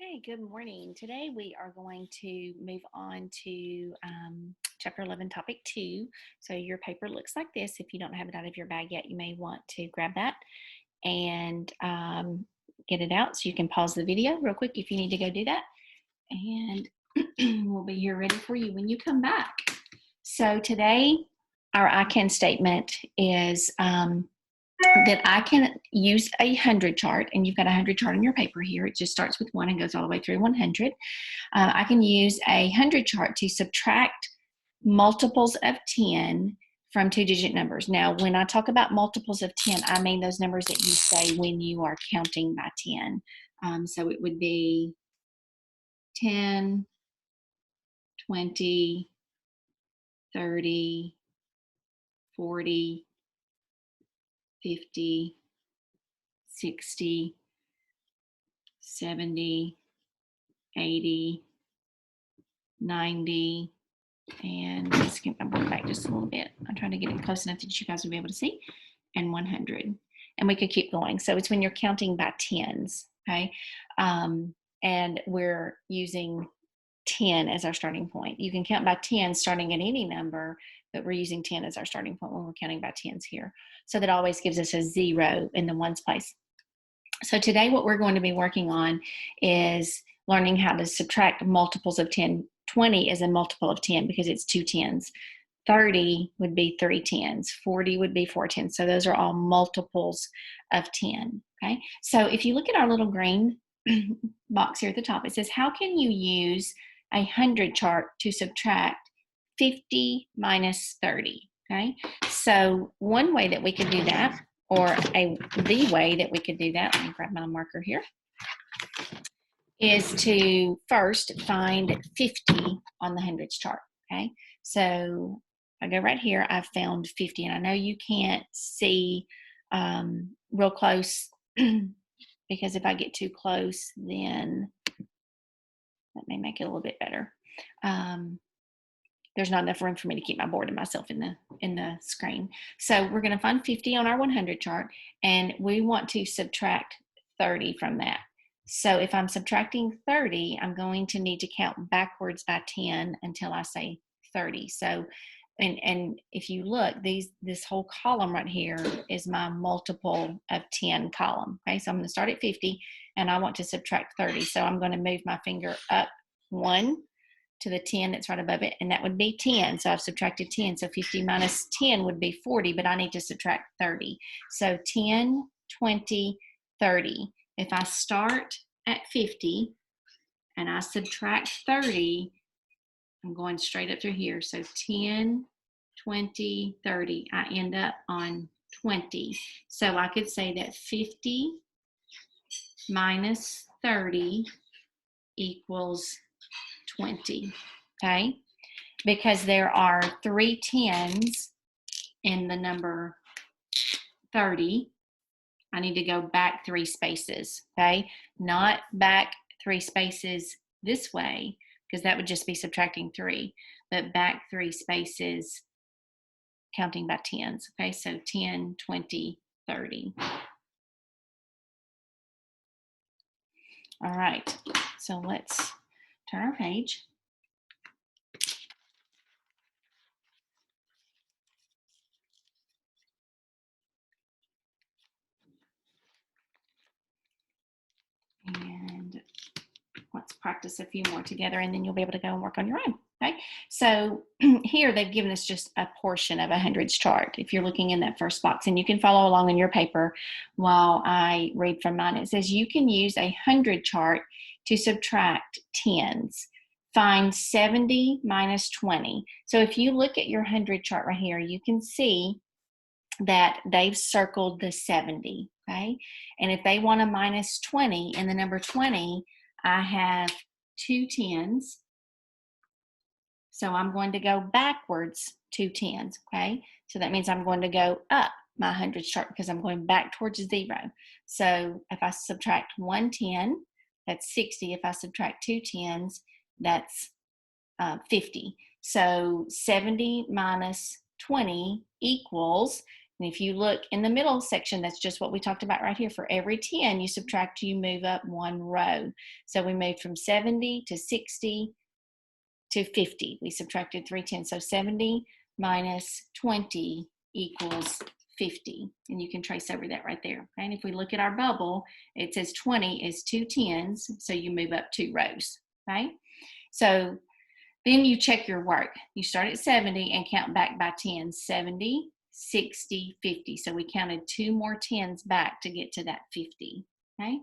Okay, good morning. Today we are going to move on to Chapter 11, Topic 2. So your paper looks like this. If you don't have it out of your bag yet, you may want to grab that and get it out. So you can pause the video real quick if you need to go do that. And we'll be here ready for you when you come back. So today our I can statement is that I can use a 100 chart, and you've got a 100 chart on your paper here. It just starts with 1 and goes all the way through 100. I can use a 100 chart to subtract multiples of 10 from two-digit numbers. Now, when I talk about multiples of 10, I mean those numbers that you say when you are counting by 10. So it would be 10, 20, 30, 40, 50, 60, 70, 80, 90, and let's get my board back just a little bit. I'm trying to get it close enough that you guys will be able to see, and 100. And we could keep going. So it's when you're counting by tens, okay? And we're using 10 as our starting point. You can count by 10 starting at any number, but we're using 10 as our starting point when we're counting by tens here. So that always gives us a 0 in the ones place. So today what we're going to be working on is learning how to subtract multiples of 10. 20 is a multiple of 10 because it's two tens. 30 would be three tens. 40 would be four tens. So those are all multiples of 10. Okay. So if you look at our little green box here at the top, it says, how can you use a 100 chart to subtract 50 minus 30? Okay. So one way that we could do that, or the way that we could do that, let me grab my marker here, is to first find 50 on the hundreds chart, okay? So I go right here, I've found 50, and I know you can't see real close because if I get too close, then that may make it a little bit better. There's not enough room for me to keep my board and myself in the screen. So we're going to find 50 on our 100 chart, and we want to subtract 30 from that. So if I'm subtracting 30, I'm going to need to count backwards by 10 until I say 30. So, and if you look, this whole column right here is my multiple of 10 column. Okay, so I'm going to start at 50, and I want to subtract 30. So I'm going to move my finger up 1 to the 10 that's right above it, and that would be 10. So I've subtracted 10. So 50 minus 10 would be 40, but I need to subtract 30. So 10, 20, 30. If I start at 50 and I subtract 30, I'm going straight up through here. So 10, 20, 30. I end up on 20. So I could say that 50 minus 30 equals 20, okay? Because there are three tens in the number 30. I need to go back 3 spaces, okay? Not back 3 spaces this way, because that would just be subtracting 3, but back 3 spaces counting by tens, okay? So 10, 20, 30. All right, so let's turn our page. And let's practice a few more together, and then you'll be able to go and work on your own. Okay, so here they've given us just a portion of a hundreds chart. If you're looking in that first box, and you can follow along in your paper while I read from mine, it says you can use a 100 chart to subtract tens. Find 70 minus 20. So if you look at your 100 chart right here, you can see that they've circled the 70, okay? And if they want a minus 20 in the number 20, I have 2 tens. So I'm going to go backwards 2 tens, okay? So that means I'm going to go up my hundreds chart because I'm going back towards 0. So if I subtract 1 10, that's 60. If I subtract 2 tens, that's 50. So 70 minus 20 equals And if you look in the middle section, that's just what we talked about right here. For every 10 you subtract, you move up one row. So we moved from 70 to 60 to 50. We subtracted 3 tens. So 70 minus 20 equals 50. And you can trace over that right there. Okay? And if we look at our bubble, it says 20 is 2 tens. So you move up 2 rows. Okay? So then you check your work. You start at 70 and count back by 10. 70, 60, 50. So we counted 2 more tens back to get to that 50. Okay?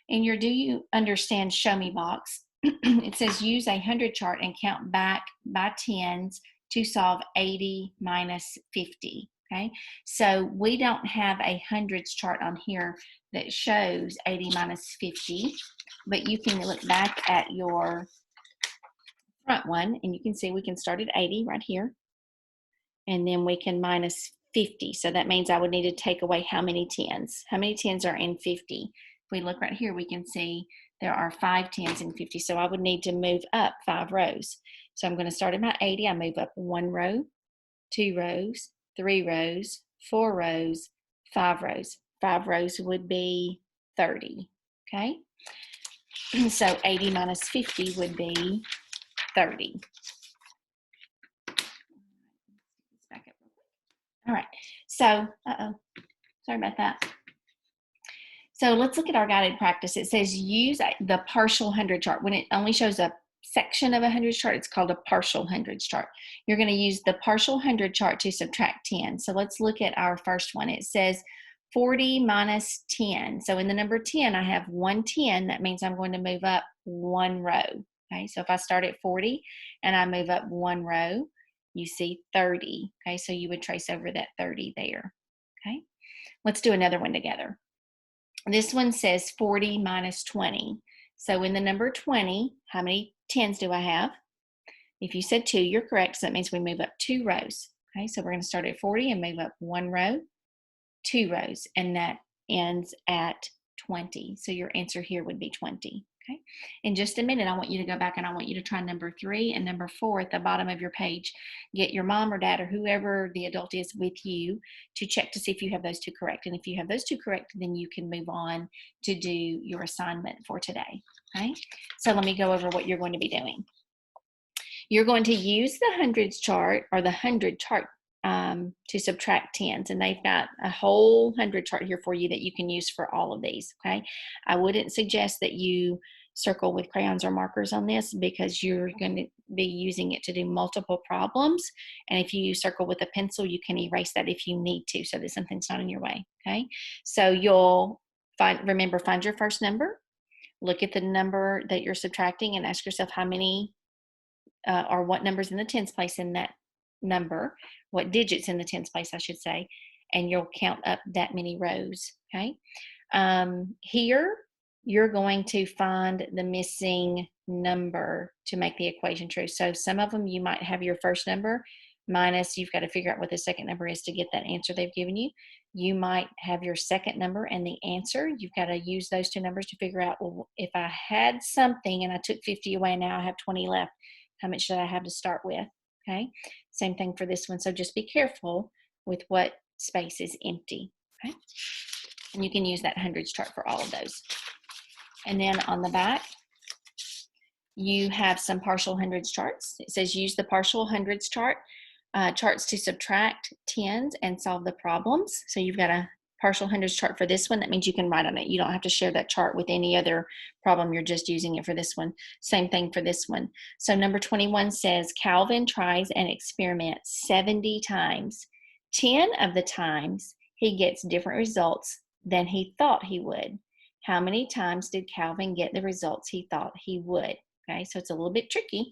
In your do you understand show me box, it says use a 100 chart and count back by tens to solve 80 minus 50. Okay, so we don't have a hundreds chart on here that shows 80 minus 50, but you can look back at your front one and you can see we can start at 80 right here, and then we can minus 50. So that means I would need to take away how many tens? How many tens are in 50? If we look right here, we can see there are 5 tens in 50. So I would need to move up 5 rows. So I'm going to start at my 80. I move up 1 row, 2 rows, 3 rows, 4 rows, 5 rows. 5 rows would be 30. Okay. So 80 minus 50 would be 30. Back up real quick. All right. So, sorry about that. So let's look at our guided practice. It says use the partial 100 chart. When it only shows a section of a 100 chart, it's called a partial 100 chart. You're going to use the partial 100 chart to subtract 10. So let's look at our first one. It says 40 minus 10. So in the number 10, I have 1 10. That means I'm going to move up 1 row. Okay, so if I start at 40 and I move up 1 row, you see 30. Okay, so you would trace over that 30 there. Okay, let's do another one together. This one says 40 minus 20. So in the number 20, how many tens do I have? If you said 2, you're correct. So that means we move up 2 rows. Okay, so we're going to start at 40 and move up 1 row, 2 rows, and that ends at 20. So your answer here would be 20. Okay, in just a minute, I want you to go back and I want you to try number 3 and number 4 at the bottom of your page. Get your mom or dad or whoever the adult is with you to check to see if you have those 2 correct. And if you have those 2 correct, then you can move on to do your assignment for today. Okay, so let me go over what you're going to be doing. You're going to use the hundreds chart or the 100 chart to subtract tens, and they've got a whole 100 chart here for you that you can use for all of these. Okay, I wouldn't suggest that you circle with crayons or markers on this because you're going to be using it to do multiple problems, and if you circle with a pencil, you can erase that if you need to so that something's not in your way. Okay, so you'll remember, find your first number, look at the number that you're subtracting, and ask yourself how many or what numbers in the tens place in that number, what digits in the tens place, I should say, and you'll count up that many rows. Okay. Here, you're going to find the missing number to make the equation true. So some of them, you might have your first number minus, you've got to figure out what the second number is to get that answer they've given you. You might have your second number and the answer. You've got to use those 2 numbers to figure out, well, if I had something and I took 50 away, now I have 20 left, how much should I have to start with? Okay, same thing for this one. So just be careful with what space is empty. Okay, and you can use that hundreds chart for all of those. And then on the back, you have some partial hundreds charts. It says use the partial hundreds chart charts to subtract tens and solve the problems. So you've got a partial hundreds chart for this one. That means you can write on it. You don't have to share that chart with any other problem. You're just using it for this one. Same thing for this one. So number 21 says Calvin tries an experiment 70 times. 10 of the times he gets different results than he thought he would. How many times did Calvin get the results he thought he would? Okay, so it's a little bit tricky.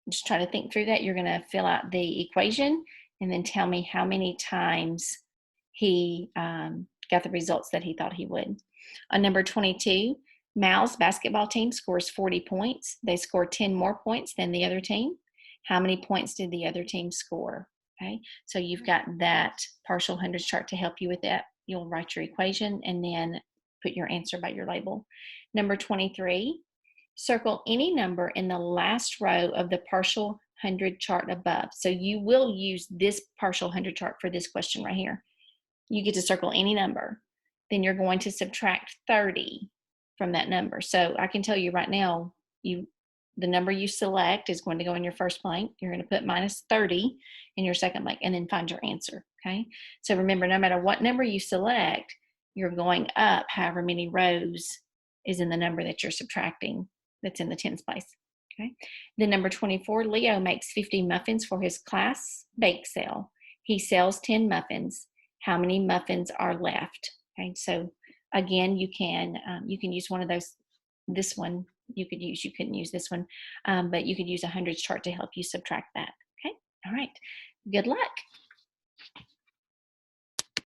Just try to think through that. You're going to fill out the equation and then tell me how many times he got the results that he thought he would. On number 22, Mal's basketball team scores 40 points. They score 10 more points than the other team. How many points did the other team score? Okay, so you've got that partial hundreds chart to help you with that. You'll write your equation and then put your answer by your label. Number 23, circle any number in the last row of the partial 100 chart above. So you will use this partial 100 chart for this question right here. You get to circle any number. Then you're going to subtract 30 from that number. So I can tell you right now, the number you select is going to go in your first blank. You're going to put minus 30 in your second blank and then find your answer, okay? So remember, no matter what number you select, you're going up however many rows is in the number that you're subtracting that's in the tens place, okay? Then number 24, Leo makes 50 muffins for his class bake sale. He sells 10 muffins. How many muffins are left? Okay, so again, you can use one of those. This one you couldn't use this one, but you could use a hundreds chart to help you subtract that. Okay, all right. Good luck.